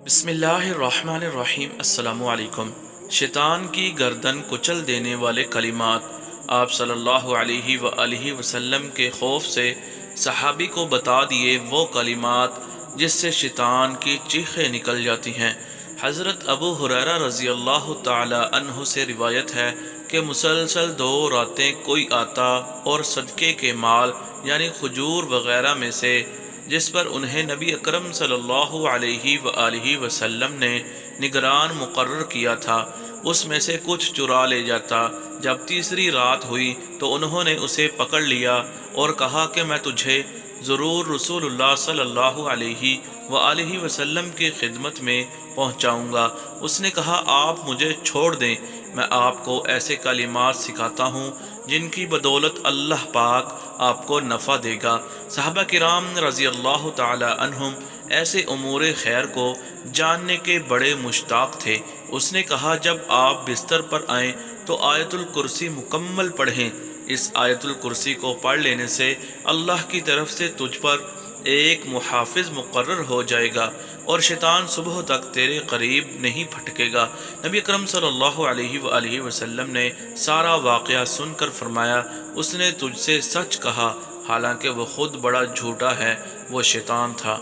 बिस्मिल्लाहिर्रहमानिर्रहीम। अस्सलामु अलैकुम। शैतान की गर्दन कुचल देने वाले कलिमात। आप सल्लल्लाहु अलैहि वसल्लम के खौफ से सहाबी को बता दिए वो कलिमात जिससे शैतान की चीखें निकल जाती हैं। हज़रत अबू हुरैरा रज़ी अल्लाह ताला अन्हु से रिवायत है कि मुसलसल 2 रातें कोई आता और सदक़े के माल यानी खजूर वग़ैरह में से जिस पर उन्हें नबी अकरम सल्लल्लाहु अलैहि वसल्लम ने निगरान मुकर्रर किया था, उसमें से कुछ चुरा ले जाता। जब तीसरी रात हुई तो उन्होंने उसे पकड़ लिया और कहा कि मैं तुझे ज़रूर रसूलुल्लाह सल्लल्लाहु अलैहि वसल्लम की खिदमत में पहुंचाऊंगा। उसने कहा, आप मुझे छोड़ दें, मैं आपको ऐसे कलिमात सिखाता हूँ जिनकी बदौलत अल्लाह पाक आपको नफ़ा देगा। सहाबा किराम रज़ी अल्लाह ताला अन्हुम ऐसे उमूर खैर को जानने के बड़े मुश्ताक थे। उसने कहा, जब आप बिस्तर पर आएँ तो आयतुल कुर्सी मुकम्मल पढ़ें। इस आयतुल कुर्सी को पढ़ लेने से अल्लाह की तरफ से तुझ पर एक मुहाफिज मुकर्रर हो जाएगा और शैतान सुबह तक तेरे करीब नहीं फटकेगा। नबी अकरम सल्लल्लाहु अलैहि वसल्लम ने सारा वाक़या सुनकर फरमाया, उसने तुझसे सच कहा, हालांकि वो खुद बड़ा झूठा है, वो शैतान था।